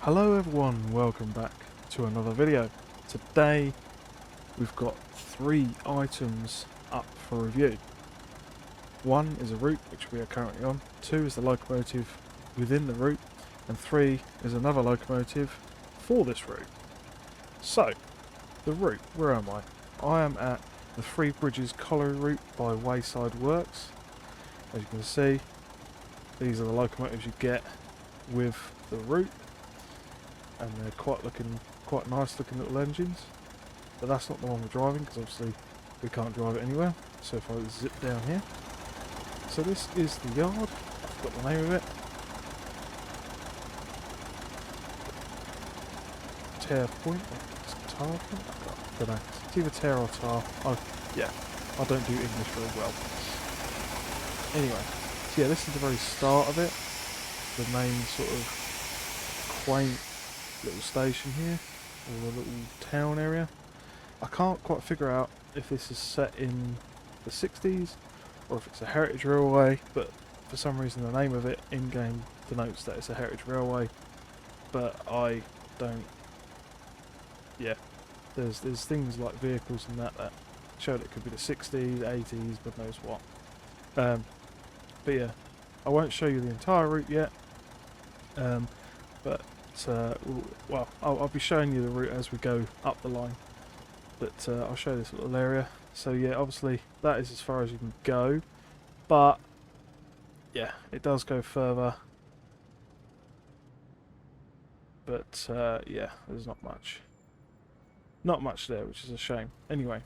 Hello everyone, welcome back to another video. Today we've got 3 items up for review. 1 is a route which we are currently on, 2 is the locomotive within the route, and 3 is another locomotive for this route. So, the route, where am I? I am at the Three Bridges Colliery route by Wayside Works. As you can see, these are the locomotives you get with the route. And they're quite nice looking little engines, but that's not the one we're driving because obviously we can't drive it anywhere. So if I zip down here, so this is the yard. I forgot the name of it. Tear Point, Tar Point. I don't know. It's either Tear or Tar. Yeah, I don't do English very well. Anyway, so yeah, this is the very start of it. The main sort of quaint little station here, or the little town area. I can't quite figure out if this is set in the 60s or if it's a heritage railway, but for some reason the name of it in-game denotes that it's a heritage railway, but I don't. Yeah, there's things like vehicles and that show that it could be the 60s, 80s, but knows what. But yeah, I won't show you the entire route yet, but well, I'll be showing you the route as we go up the line, but I'll show this little area. So yeah, obviously that is as far as you can go, but yeah, it does go further, but yeah, there's not much there, which is a shame. Anyway,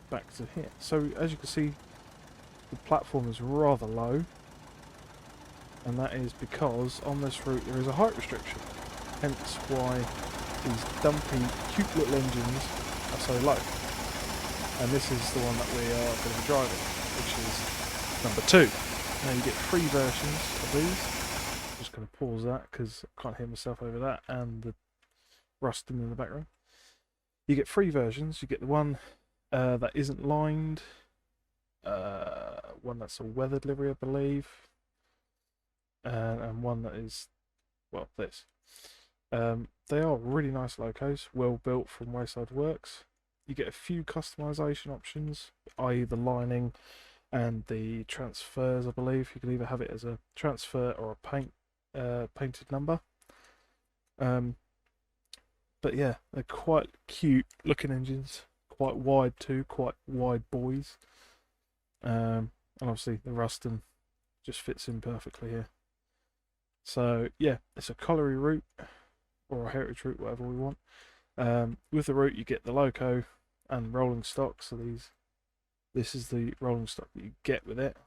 back to here. So as you can see, the platform is rather low, and that is because on this route there is a height restriction, hence why these dumpy, cute little engines are so low. And this is the one that we are going to be driving, which is number 2. Now you get 3 versions of these. I'm just going to pause that because I can't hear myself over that and the rusting in the background. You get 3 versions. You get the one that isn't lined, one that's a weathered livery, I believe, and one that is, well, this. They are really nice locos, well built from Wayside Works. You get a few customization options, i.e. the lining and the transfers, I believe. You can either have it as a transfer or a painted number. But yeah, they're quite cute looking engines, quite wide too, quite wide boys. And obviously the rusting just fits in perfectly here. So yeah, it's a colliery route or a heritage route, whatever we want. With the route you get the loco and rolling stock. So this is the rolling stock that you get with it,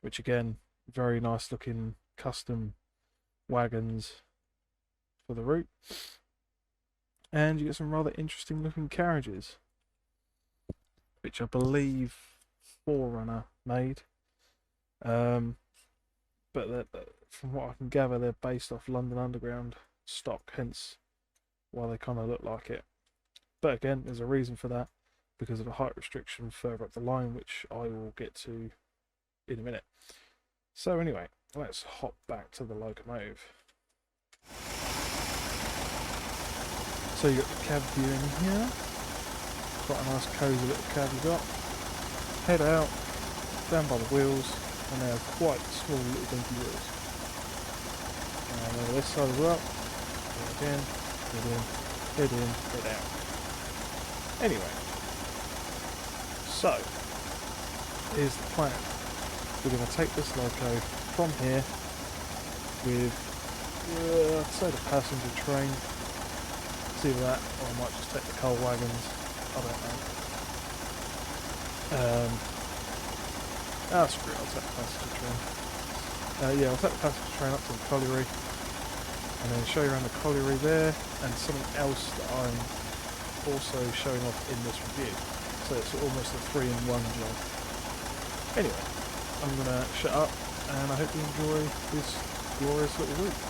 which again, very nice looking custom wagons for the route. And you get some rather interesting looking carriages, which I believe Forerunner made. But from what I can gather, they're based off London Underground stock, hence why they kind of look like it. But again, there's a reason for that, because of a height restriction further up the line, which I will get to in a minute. So anyway, let's hop back to the locomotive. So you got the cab view in here. Quite a nice cosy little cab you got. Head out, down by the wheels, and they are quite small little dinky wheels. And over this side as well. Again, head in, head out. Anyway, so here's the plan. We're going to take this loco from here with, I'd say, the passenger train. It's either that, or I might just take the coal wagons. I don't know. Screw it, I'll take the passenger train. Yeah, I'll take the passenger train up to the colliery, and then show you around the colliery there, and something else that I'm also showing off in this review. So it's almost a 3-in-1 job. Anyway, I'm going to shut up, and I hope you enjoy this glorious little route.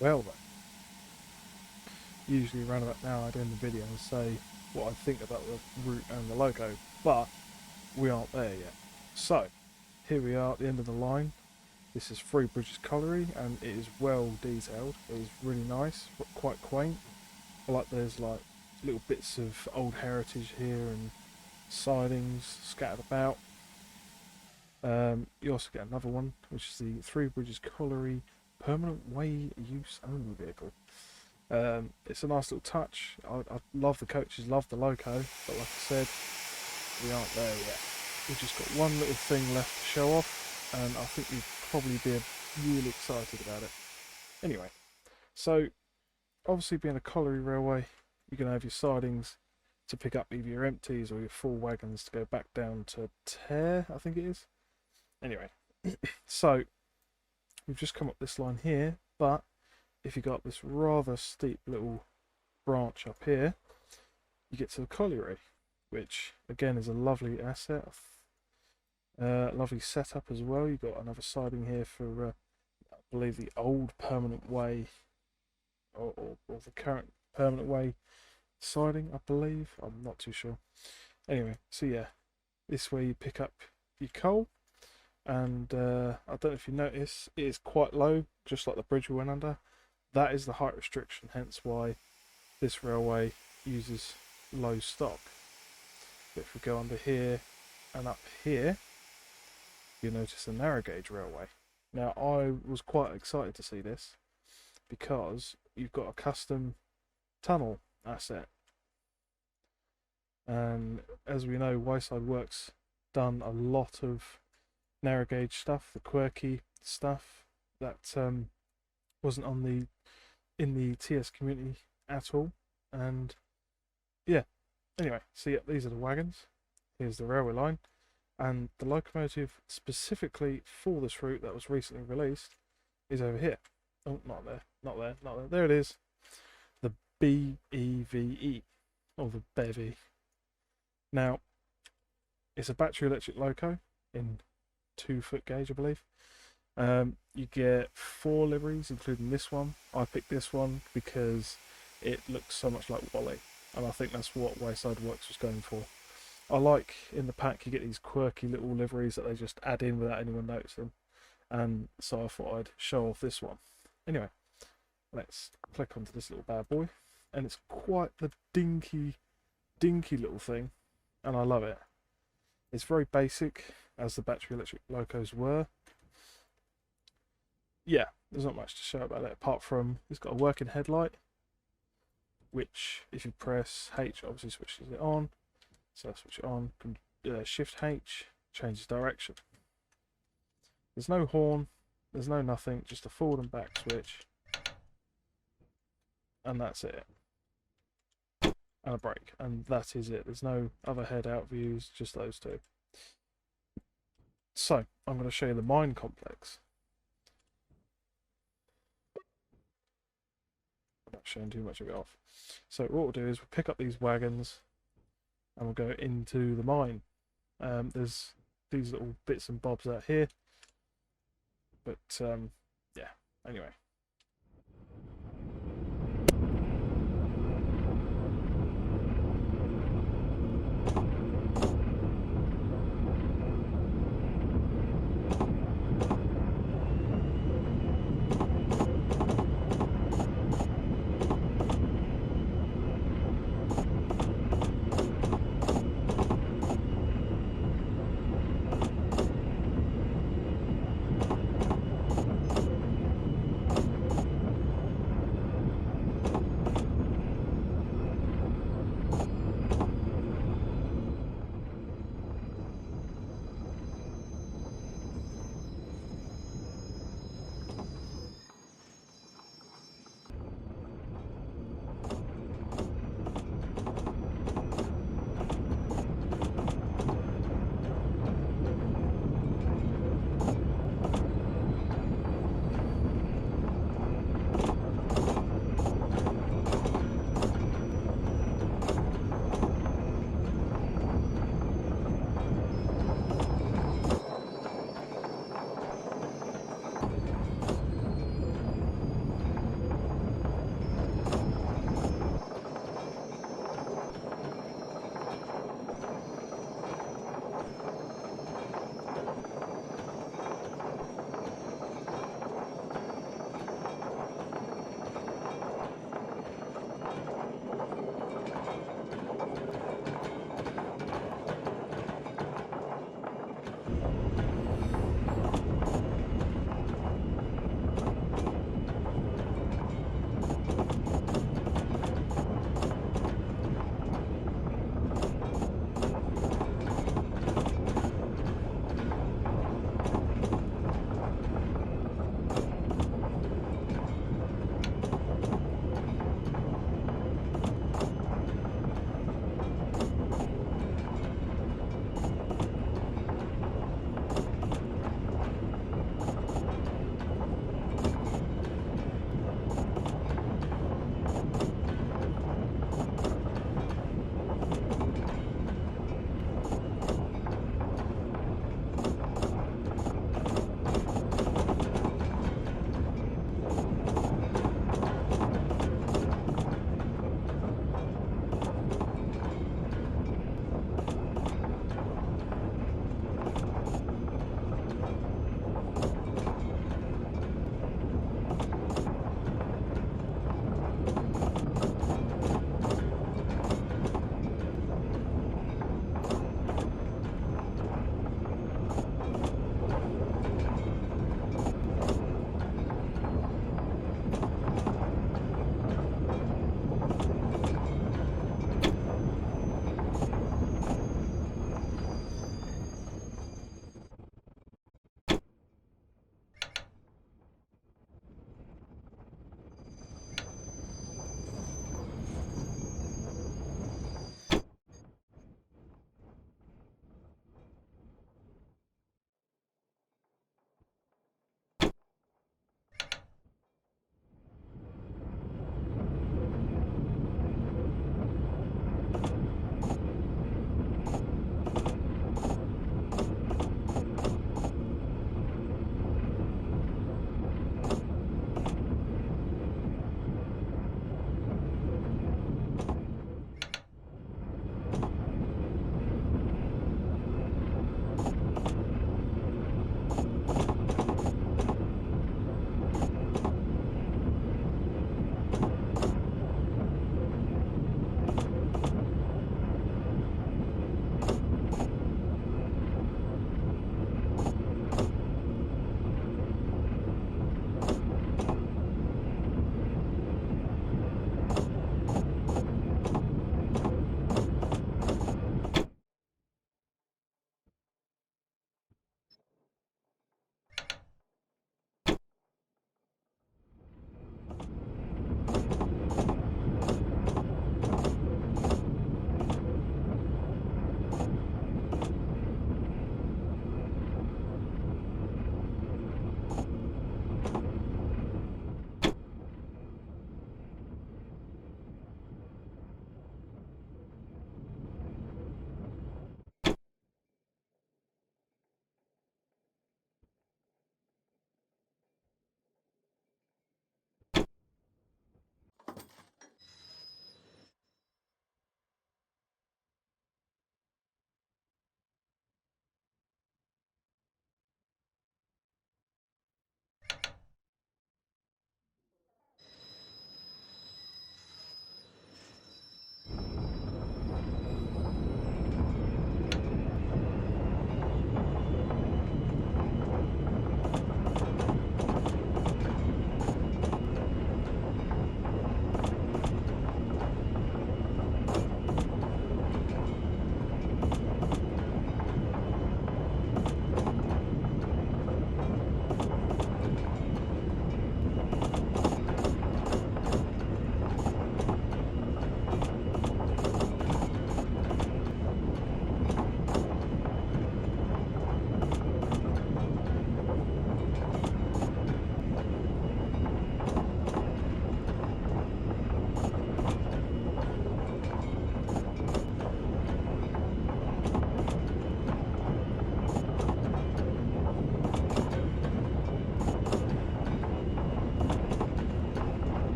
Well then, usually around about now I'd end the video and say what I think about the route and the logo, but we aren't there yet. So, here we are at the end of the line. This is Three Bridges Colliery, and it is well detailed. It is really nice, but quite quaint. I like there's like little bits of old heritage here and sidings scattered about. You also get another one, which is the Three Bridges Colliery Permanent Way Use Only vehicle. It's a nice little touch. I love the coaches, love the logo, but like I said, we aren't there yet. We've just got one little thing left to show off, and I think you'd probably be really excited about it. Anyway, so obviously being a colliery railway, you're going to have your sidings to pick up either your empties or your full wagons to go back down to Tear, I think it is. Anyway, so we've just come up this line here, but if you got this rather steep little branch up here, you get to the colliery, which again is a lovely asset. Lovely setup as well. You've got another siding here for, I believe, the old permanent way, or the current permanent way siding, I believe. I'm not too sure. Anyway, so yeah, this way you pick up your coal, and I don't know if you notice, it is quite low, just like the bridge we went under. That is the height restriction, hence why this railway uses low stock. But if we go under here and up here, you'll notice a narrow gauge railway. Now, I was quite excited to see this because you've got a custom tunnel asset, and as we know, Wayside Works done a lot of narrow gauge stuff, the quirky stuff that wasn't in the TS community at all. And yeah, anyway, so yeah, these are the wagons. Here's the railway line. And the locomotive specifically for this route that was recently released is over here. Oh, not there, not there, not there. There it is. The BEVE, or the BEV. Now, it's a battery electric loco in 2-foot gauge, I believe. You get 4 liveries, including this one. I picked this one because it looks so much like Wally, and I think that's what Wayside Works was going for. I like in the pack you get these quirky little liveries that they just add in without anyone noticing, and so I thought I'd show off this one. Anyway, let's click onto this little bad boy, and it's quite the dinky little thing, and I love it. It's very basic, as the battery electric locos were. Yeah, there's not much to show about it apart from it's got a working headlight, which if you press H obviously switches it on. So I switch it on, shift H, changes direction. There's no horn, there's no nothing, just a forward and back switch. And that's it. And a brake, and that is it. There's no other head out views, just those two. So, I'm going to show you the mine complex. I'm not showing too much of it off. So what we'll do is we'll pick up these wagons and we'll go into the mine. There's these little bits and bobs out here, but yeah, anyway.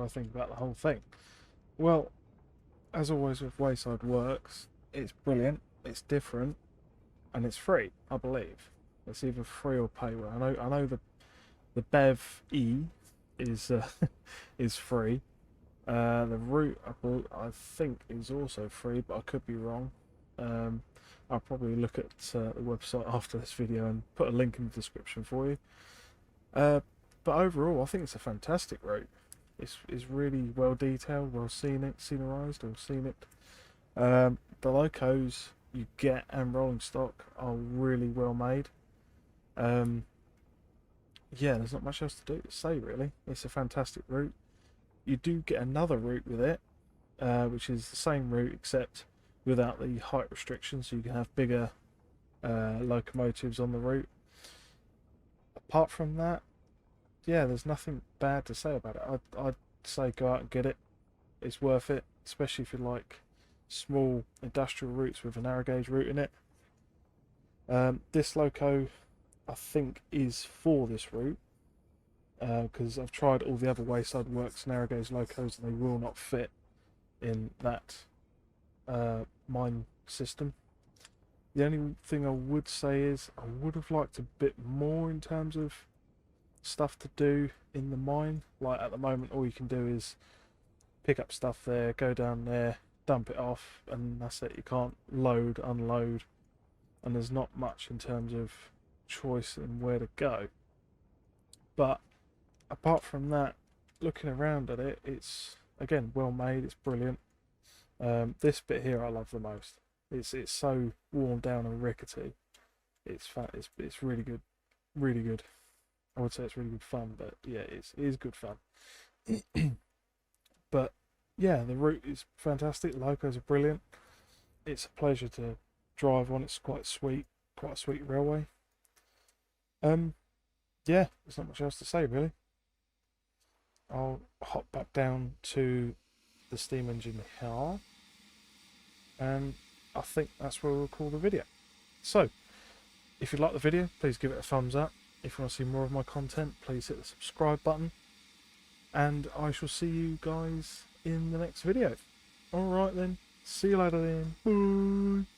I think about the whole thing? Well, as always with Wayside Works, it's brilliant, it's different, and it's free, I believe. It's either free or payware. I know the BEV is is free. The route I think is also free, but I could be wrong. I'll probably look at the website after this video and put a link in the description for you. But overall, I think it's a fantastic route. It's really well detailed, well scenerized or scenic. The locos you get and rolling stock are really well made. Yeah, there's not much else to say really. It's a fantastic route. You do get another route with it, which is the same route except without the height restrictions, so you can have bigger locomotives on the route. Apart from that, yeah, there's nothing bad to say about it. I'd say go out and get it. It's worth it, especially if you like small industrial routes with a narrow gauge route in it. This loco, I think, is for this route because I've tried all the other Wayside Works narrow gauge locos and they will not fit in that mine system. The only thing I would say is I would have liked a bit more in terms of stuff to do in the mine. Like at the moment, all you can do is pick up stuff there, go down there, dump it off, and that's it. You can't load, unload, and there's not much in terms of choice in where to go. But apart from that, looking around at it, it's again well made. It's brilliant. This bit here I love the most. It's so worn down and rickety. It's really good, really good. I would say it's really good fun, but yeah, it is good fun. But yeah, the route is fantastic. The locos are brilliant. It's a pleasure to drive on. It's quite sweet, quite a sweet railway. Yeah, there's not much else to say really. I'll hop back down to the steam engine here, and I think that's where we'll call the video. So, if you like the video, please give it a thumbs up. If you want to see more of my content, please hit the subscribe button. And I shall see you guys in the next video. Alright then, see you later then. Bye.